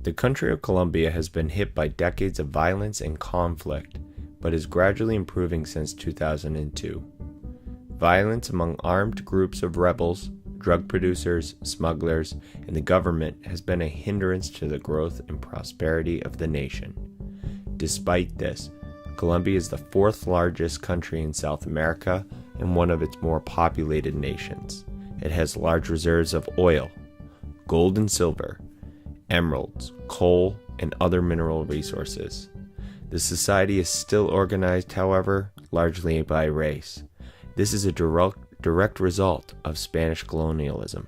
The country of Colombia has been hit by decades of violence and conflict, but is gradually improving since 2002. Violence among armed groups of rebels, drug producers, smugglers, and the government has been a hindrance to the growth and prosperity of the nation. Despite this, Colombia is the fourth largest country in South America and one of its more populated nations. It has large reserves of oil, gold and silver, emeralds, coal, and other mineral resources. The society is still organized, however, largely by race. This is a direct result of Spanish colonialism.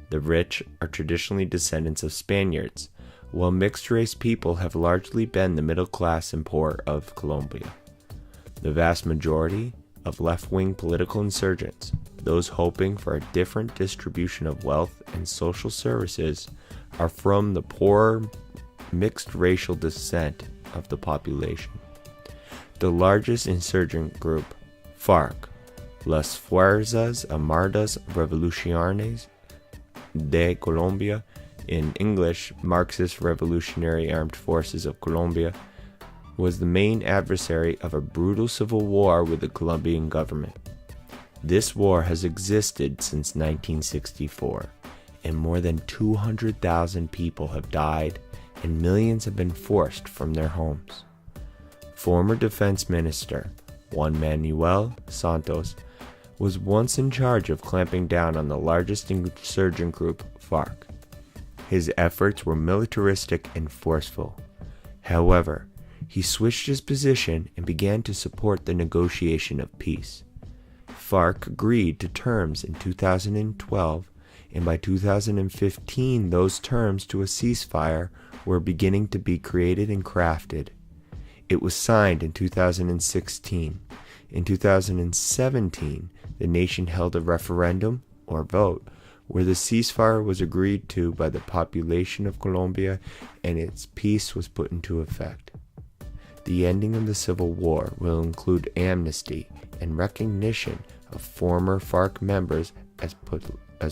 The rich are traditionally descendants of Spaniards, while mixed-race people have largely been the middle class and poor of Colombia. The vast majority of left-wing political insurgents, those hoping for a different distribution of wealth and social services, are from the poorer, mixed racial descent of the population. The largest insurgent group, FARC, Las Fuerzas Armadas Revolucionarias de Colombia, in English, Marxist Revolutionary Armed Forces of Colombia, was the main adversary of a brutal civil war with the Colombian government. This war has existed since 1964, and more than 200,000 people have died and millions have been forced from their homes. Former Defense Minister Juan Manuel Santos was once in charge of clamping down on the largest insurgent group, FARC. His efforts were militaristic and forceful. However, he switched his position and began to support the negotiation of peace. FARC agreed to terms in 2012, and by 2015 those terms to a ceasefire were beginning to be created and crafted. It was signed in 2016. In 2017, the nation held a referendum, or vote, where the ceasefire was agreed to by the population of Colombia and its peace was put into effect. The ending of the civil war will include amnesty and recognition of former FARC members as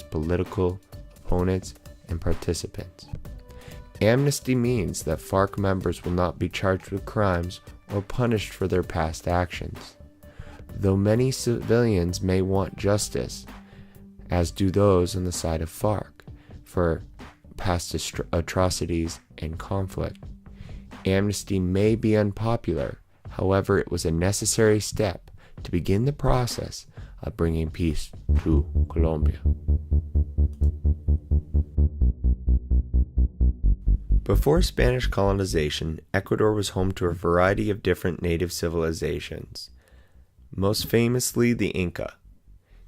political opponents and participants. Amnesty means that FARC members will not be charged with crimes or punished for their past actions. Though many civilians may want justice, as do those on the side of FARC, for past atrocities and conflict, amnesty may be unpopular. However, it was a necessary step to begin the process of bringing peace to Colombia. Before Spanish colonization, Ecuador was home to a variety of different native civilizations, most famously the Inca.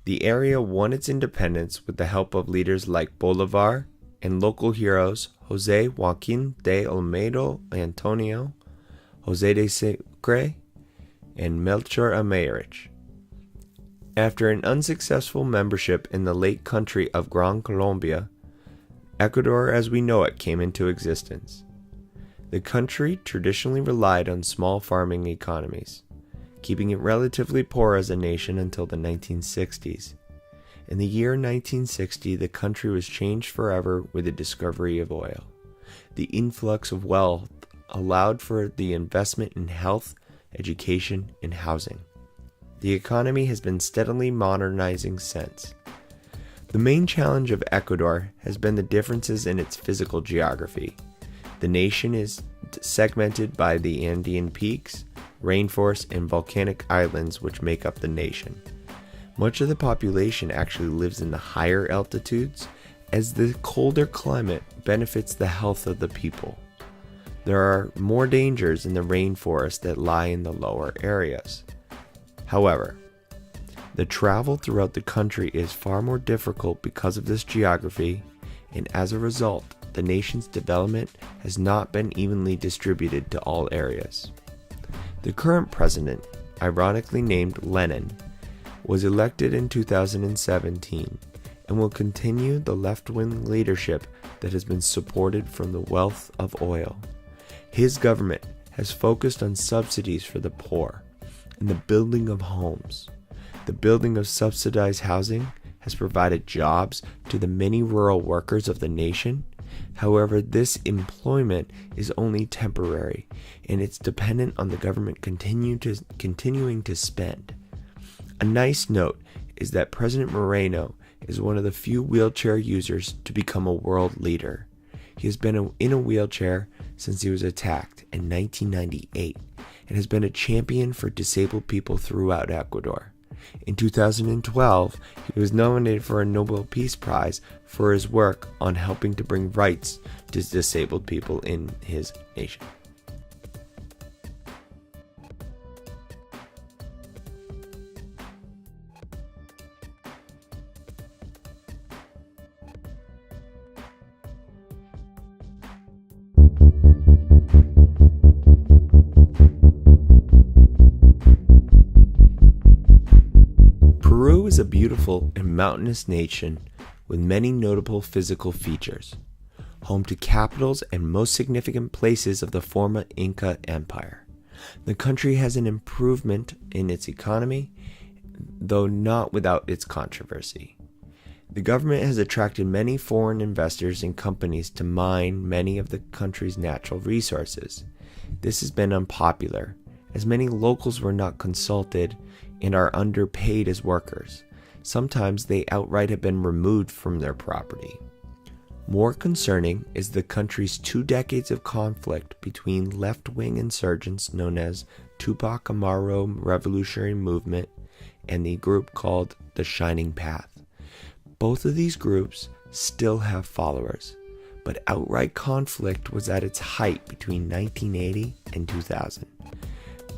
The area won its independence with the help of leaders like Bolivar and local heroes José Joaquín de Olmedo Antonio, José de Sucre, and Melchor Amaerich. After an unsuccessful membership in the late country of Gran Colombia, Ecuador as we know it came into existence. The country traditionally relied on small farming economies, keeping it relatively poor as a nation until the 1960s. In the year 1960, the country was changed forever with the discovery of oil. The influx of wealth allowed for the investment in health, education, and housing. The economy has been steadily modernizing since. The main challenge of Ecuador has been the differences in its physical geography. The nation is segmented by the Andean peaks, rainforests, and volcanic islands which make up the nation. Much of the population actually lives in the higher altitudes, as the colder climate benefits the health of the people. There are more dangers in the rainforests that lie in the lower areas. However, the travel throughout the country is far more difficult because of this geography, and as a result, the nation's development has not been evenly distributed to all areas. The current president, ironically named Lenin, was elected in 2017 and will continue the left-wing leadership that has been supported from the wealth of oil. His government has focused on subsidies for the poor and the building of homes. The building of subsidized housing has provided jobs to the many rural workers of the nation However, this employment is only temporary, and it's dependent on the government continuing to spend. A nice note is that President Moreno is one of the few wheelchair users to become a world leader. He has been in a wheelchair since he was attacked in 1998 and has been a champion for disabled people throughout Ecuador. In 2012, he was nominated for a Nobel Peace Prize for his work on helping to bring rights to disabled people in his nation. Peru is a beautiful and mountainous nation with many notable physical features, home to capitals and most significant places of the former Inca Empire. The country has an improvement in its economy, though not without its controversy. The government has attracted many foreign investors and companies to mine many of the country's natural resources. This has been unpopular, as many locals were not consulted and are underpaid as workers. Sometimes they outright have been removed from their property. More concerning is the country's 2 decades of conflict between left-wing insurgents known as Tupac Amaru Revolutionary Movement and the group called the Shining Path. Both of these groups still have followers, but outright conflict was at its height between 1980 and 2000.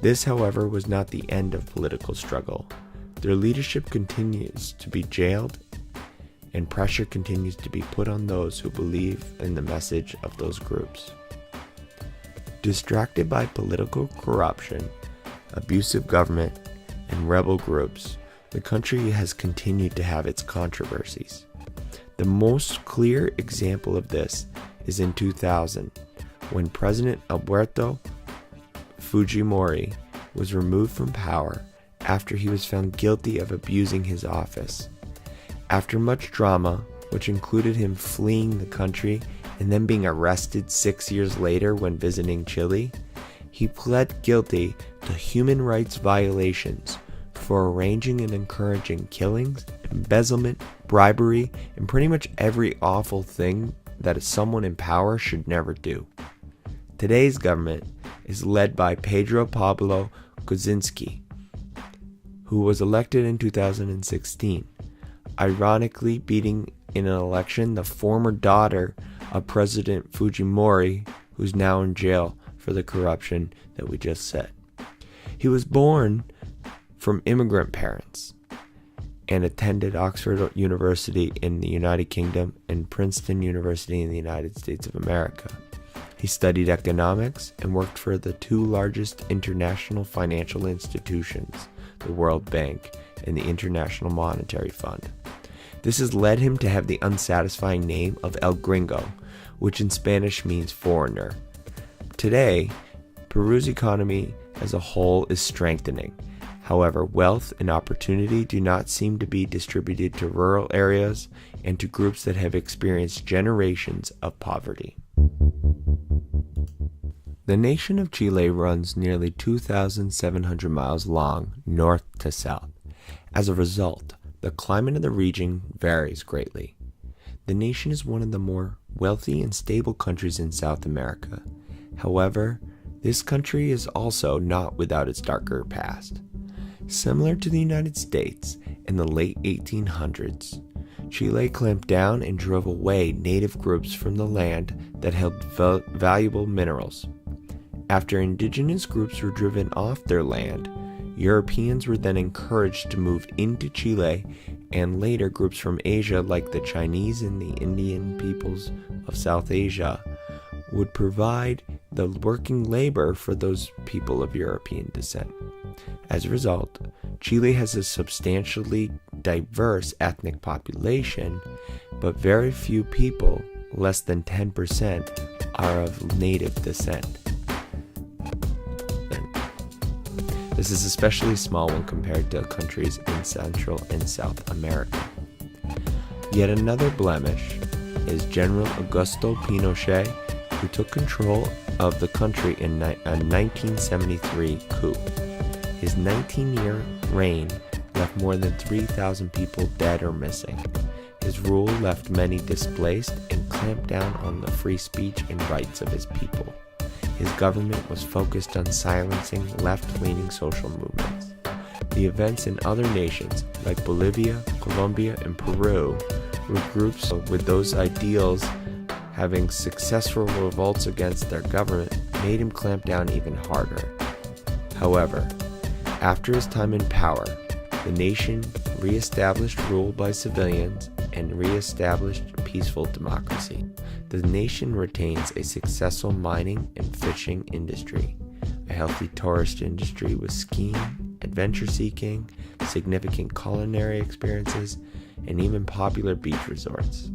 This, however, was not the end of political struggle. Their leadership continues to be jailed, and pressure continues to be put on those who believe in the message of those groups. Distracted by political corruption, abusive government, and rebel groups, the country has continued to have its controversies. The most clear example of this is in 2000, when President Alberto Fujimori was removed from power after he was found guilty of abusing his office. After much drama, which included him fleeing the country and then being arrested 6 years later when visiting Chile, he pled guilty to human rights violations for arranging and encouraging killings, embezzlement, bribery, and pretty much every awful thing that someone in power should never do. Today's government is led by Pedro Pablo Kuczynski, who was elected in 2016, ironically beating in an election the former daughter of President Fujimori, who's now in jail for the corruption that we just said. He was born from immigrant parents and attended Oxford University in the United Kingdom and Princeton University in the United States of America. He studied economics and worked for the 2 largest international financial institutions, the World Bank and the International Monetary Fund. This has led him to have the unsatisfying name of El Gringo, which in Spanish means foreigner. Today, Peru's economy as a whole is strengthening. However, wealth and opportunity do not seem to be distributed to rural areas and to groups that have experienced generations of poverty. The nation of Chile runs nearly 2,700 miles long, north to south. As a result, the climate of the region varies greatly. The nation is one of the more wealthy and stable countries in South America. However, this country is also not without its darker past. Similar to the United States in the late 1800s, Chile clamped down and drove away native groups from the land that held valuable minerals. After indigenous groups were driven off their land, Europeans were then encouraged to move into Chile, and later groups from Asia like the Chinese and the Indian peoples of South Asia would provide the working labor for those people of European descent. As a result, Chile has a substantially diverse ethnic population, but very few people, less than 10%, are of native descent. This is especially small when compared to countries in Central and South America. Yet another blemish is General Augusto Pinochet, who took control of the country in a 1973 coup. His 19-year reign left more than 3,000 people dead or missing. His rule left many displaced and clamped down on the free speech and rights of his people. His government was focused on silencing left-leaning social movements. The events in other nations, like Bolivia, Colombia, and Peru, were groups with those ideals having successful revolts against their government made him clamp down even harder. However, after his time in power, the nation re-established rule by civilians and re-established peaceful democracy. The nation retains a successful mining and fishing industry, a healthy tourist industry with skiing, adventure seeking, significant culinary experiences, and even popular beach resorts.